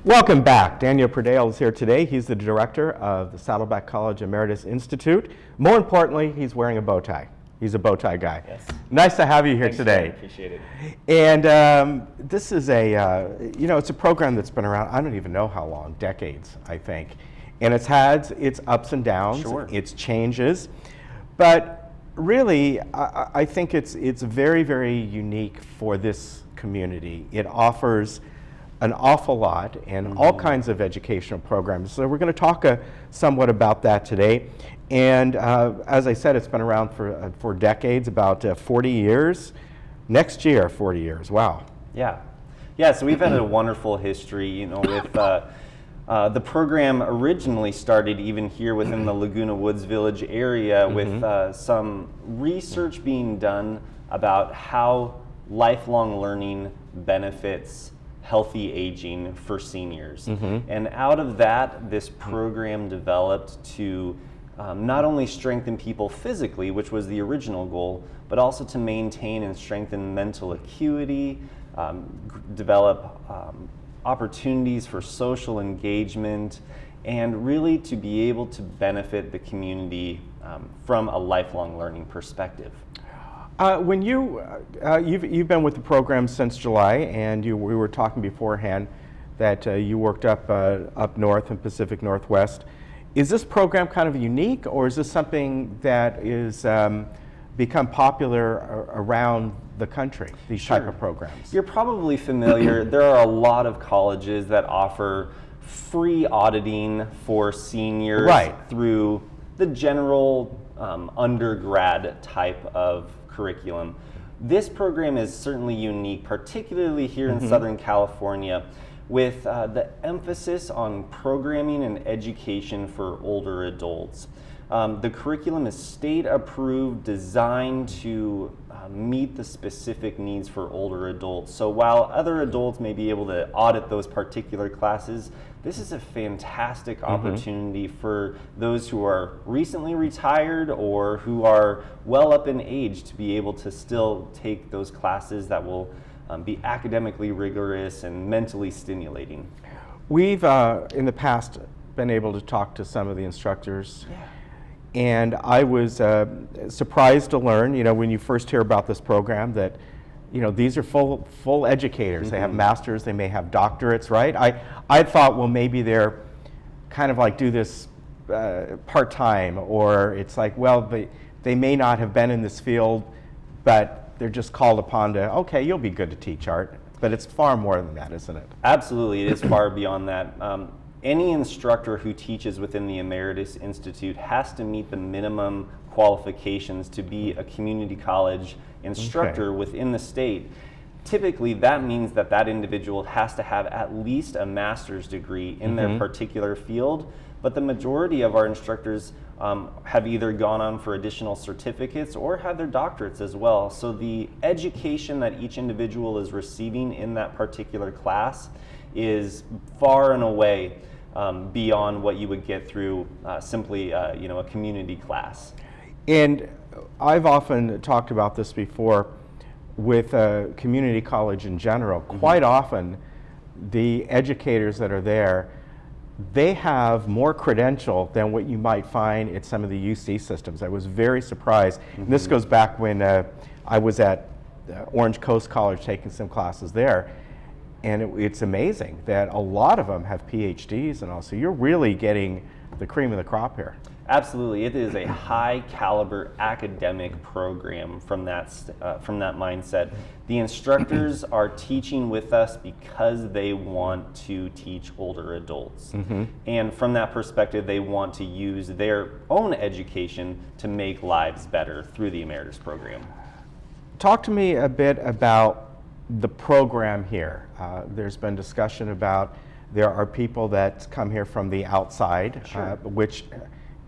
Welcome back. Daniel Predoehl is here today. He's the director of the Saddleback College Emeritus Institute. More importantly, he's wearing a bow tie. He's a bow tie guy. Yes. Nice to have you here Thanks, today. man. Appreciate it. And this is it's a program that's been around, I don't even know how long, decades, I think. And it's had its ups and downs, Sure. its changes. But really, I think it's very, very unique for this community. It offers an awful lot and all kinds of educational programs. So we're going to talk somewhat about that today. And as I said, it's been around for decades, about 40 years. Next year, 40 years. Wow. Yeah. So we've had a wonderful history, with the program originally started even here within the Laguna Woods Village area with some research being done about how lifelong learning benefits healthy aging for seniors. And out of that, this program developed to not only strengthen people physically, which was the original goal, but also to maintain and strengthen mental acuity, develop opportunities for social engagement, and really to be able to benefit the community from a lifelong learning perspective. When you've been with the program since July, and we were talking beforehand that you worked up north in Pacific Northwest. Is this program kind of unique, or is this something that is become popular around the country, these type of programs? You're probably familiar. There are a lot of colleges that offer free auditing for seniors through the general undergrad type of curriculum. This program is certainly unique, particularly here in Southern California, with the emphasis on programming and education for older adults. The curriculum is state approved, designed to meet the specific needs for older adults. So while other adults may be able to audit those particular classes, this is a fantastic opportunity for those who are recently retired or who are well up in age to be able to still take those classes that will be academically rigorous and mentally stimulating. We've, in the past, been able to talk to some of the instructors. And I was surprised to learn, when you first hear about this program, that these are full educators. They have masters, they may have doctorates, right? I thought, well, maybe they're kind of like do this part-time, or it's like, well, they may not have been in this field, but they're just called upon to, okay, you'll be good to teach art. But it's far more than that, isn't it? Absolutely, it is far beyond that. Any instructor who teaches within the Emeritus Institute has to meet the minimum qualifications to be a community college instructor within the state. Typically, that means that that individual has to have at least a master's degree in their particular field, but the majority of our instructors have either gone on for additional certificates or have their doctorates as well. So the education that each individual is receiving in that particular class is far and away beyond what you would get through simply a community class. And I've often talked about this before with community college in general. Quite often, the educators that are there, they have more credential than what you might find at some of the UC systems. I was very surprised. And this goes back when I was at Orange Coast College taking some classes there. And it's amazing that a lot of them have PhDs and all. So you're really getting the cream of the crop here. Absolutely, it is a high caliber academic program from that mindset. The instructors are teaching with us because they want to teach older adults. And from that perspective, they want to use their own education to make lives better through the Emeritus program. Talk to me a bit about the program here. There's been discussion about there are people that come here from the outside, which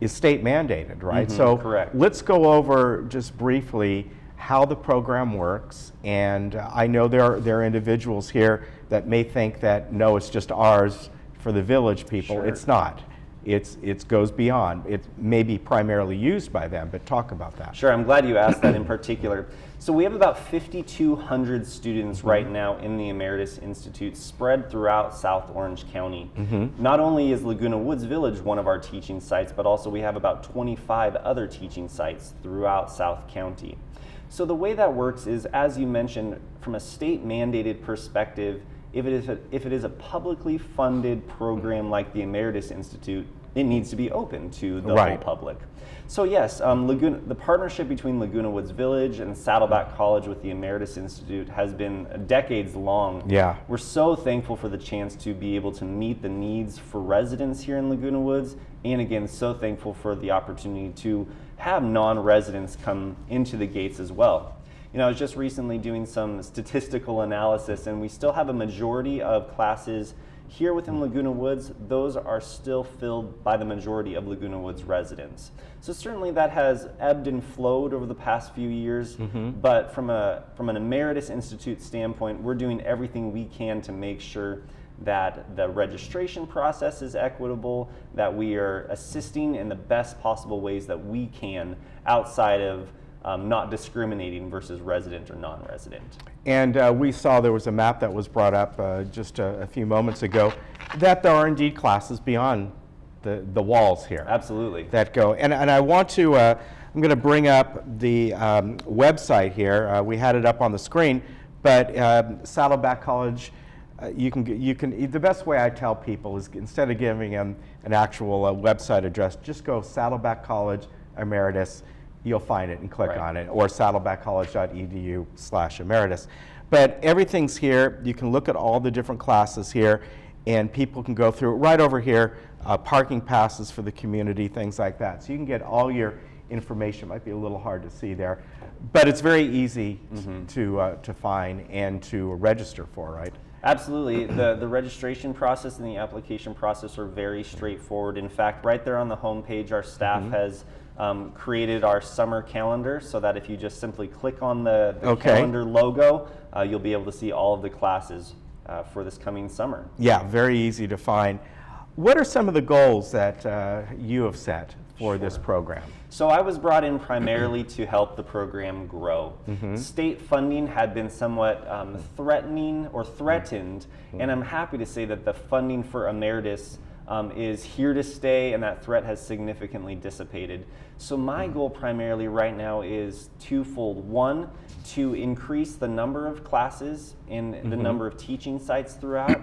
is state mandated, right? So correct. Let's go over just briefly how the program works. And I know there are individuals here that may think that, no, it's just ours for the village people. Sure. It's not. it goes beyond. It may be primarily used by them, but talk about that. Sure, I'm glad you asked that in particular. So we have about 5,200 students right now in the Emeritus Institute spread throughout South Orange County. Not only is Laguna Woods Village one of our teaching sites, but also we have about 25 other teaching sites throughout South County. So the way that works is, as you mentioned, from a state mandated perspective, if it is a publicly funded program like the Emeritus Institute, it needs to be open to the whole public. So yes, the partnership between Laguna Woods Village and Saddleback College with the Emeritus Institute has been decades long. Yeah. We're so thankful for the chance to be able to meet the needs for residents here in Laguna Woods, and again, so thankful for the opportunity to have non-residents come into the gates as well. You know, I was just recently doing some statistical analysis, and we still have a majority of classes here within Laguna Woods. Those are still filled by the majority of Laguna Woods residents. So certainly that has ebbed and flowed over the past few years, but from an Emeritus Institute standpoint, we're doing everything we can to make sure that the registration process is equitable, that we are assisting in the best possible ways that we can outside of not discriminating versus resident or non-resident. And we saw there was a map that was brought up just a few moments ago, that there are indeed classes beyond the walls here. Absolutely. That go. And I want to, I'm going to bring up the website here. We had it up on the screen, but Saddleback College, you can, the best way I tell people is, instead of giving them an actual website address, just go Saddleback College Emeritus. You'll find it and click on it, or saddlebackcollege.edu/emeritus. But everything's here. You can look at all the different classes here, and people can go through it right over here. Parking passes for the community, things like that. So you can get all your information. It might be a little hard to see there, but it's very easy to find and to register for, right? Absolutely. The registration process and the application process are very straightforward. In fact, right there on the home page, our staff has created our summer calendar, so that if you just simply click on the calendar logo, you'll be able to see all of the classes for this coming summer. Yeah, very easy to find. What are some of the goals that you have set for this program? So I was brought in primarily to help the program grow. State funding had been somewhat threatened, and I'm happy to say that the funding for Emeritus is here to stay, and that threat has significantly dissipated. So my goal primarily right now is twofold. One, to increase the number of classes and the number of teaching sites throughout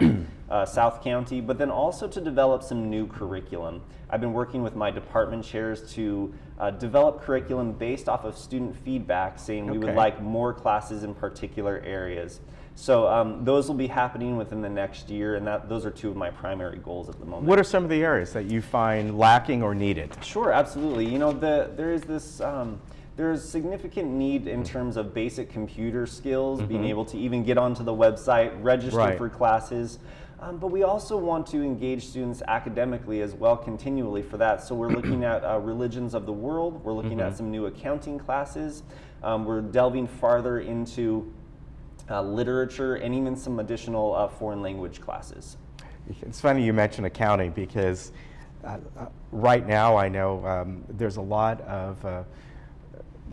South County, but then also to develop some new curriculum. I've been working with my department chairs to develop curriculum based off of student feedback, saying we would like more classes in particular areas. So those will be happening within the next year, and those are two of my primary goals at the moment. What are some of the areas that you find lacking or needed? Sure, absolutely. You know, there's significant need in terms of basic computer skills, being able to even get onto the website, register for classes. But we also want to engage students academically as well continually for that. So we're looking at religions of the world. We're looking at some new accounting classes. We're delving farther into literature, and even some additional foreign language classes. It's funny you mention accounting, because right now I know there's a lot of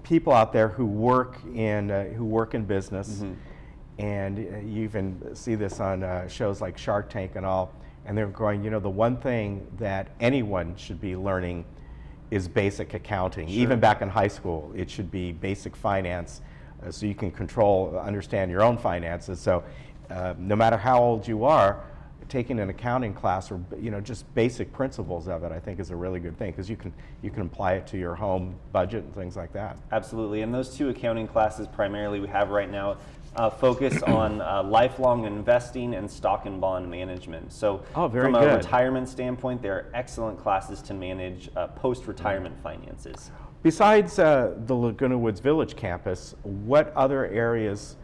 people out there who work in business, and you even see this on shows like Shark Tank and all, and they're going, you know, the one thing that anyone should be learning is basic accounting. Even back in high school, it should be basic finance, so you can understand your own finances. So no matter how old you are, taking an accounting class, or just basic principles of it, I think is a really good thing, because you can apply it to your home budget and things like that. Absolutely, and those two accounting classes primarily we have right now focus on lifelong investing and stock and bond management. So from a retirement standpoint, they're excellent classes to manage post-retirement finances. Besides the Laguna Woods Village campus, what other areas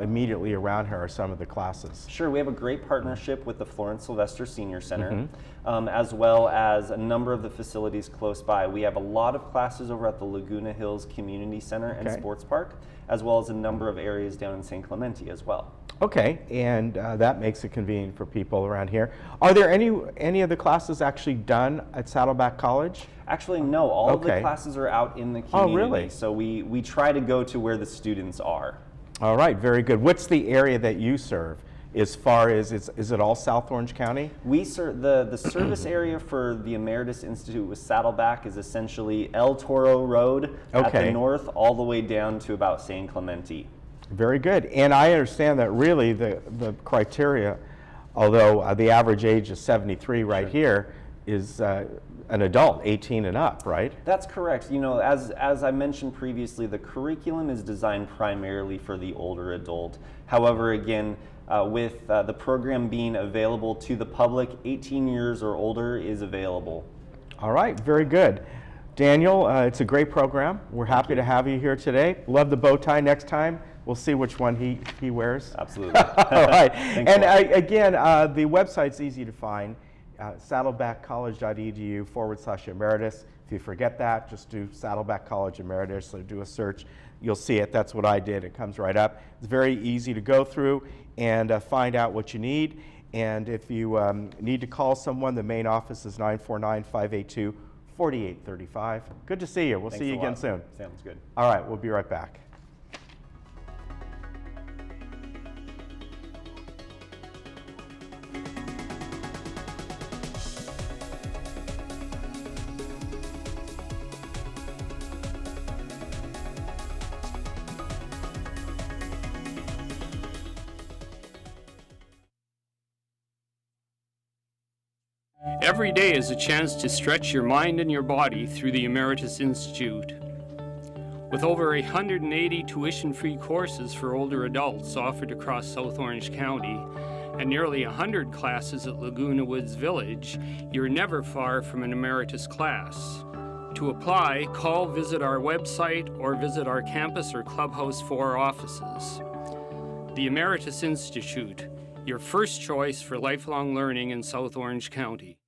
immediately around here are some of the classes? Sure, we have a great partnership with the Florence Sylvester Senior Center, as well as a number of the facilities close by. We have a lot of classes over at the Laguna Hills Community Center and Sports Park, as well as a number of areas down in San Clemente as well. Okay, and that makes it convenient for people around here. Are there any of the classes actually done at Saddleback College? Actually, no. All of the Okay. classes are out in the community. Oh, really? So we try to go to where the students are. All right, very good. What's the area that you serve as far as, is it all South Orange County? We serve the service area for the Emeritus Institute with Saddleback is essentially El Toro Road at the Okay. north all the way down to about San Clemente. Very good. And I understand that really the criteria, although the average age is 73 right here, is an adult, 18 and up, right? That's correct. You know, as I mentioned previously, the curriculum is designed primarily for the older adult. However, again, with the program being available to the public, 18 years or older is available. All right, very good. Daniel, it's a great program. We're happy to have you here today. Love the bow tie. Next time, we'll see which one he wears. Absolutely. All right. Thanks And a lot. again, the website's easy to find, saddlebackcollege.edu/emeritus. If you forget that, just do Saddleback College Emeritus, or do a search. You'll see it. That's what I did. It comes right up. It's very easy to go through and find out what you need. And if you need to call someone, the main office is 949-582-4835. Good to see you. We'll Thanks see you a again lot. soon. Sounds good. All right, we'll be right back. Every day is a chance to stretch your mind and your body through the Emeritus Institute. With over 180 tuition-free courses for older adults offered across South Orange County and nearly 100 classes at Laguna Woods Village, you're never far from an Emeritus class. To apply, call, visit our website, or visit our campus or Clubhouse 4 offices. The Emeritus Institute, your first choice for lifelong learning in South Orange County.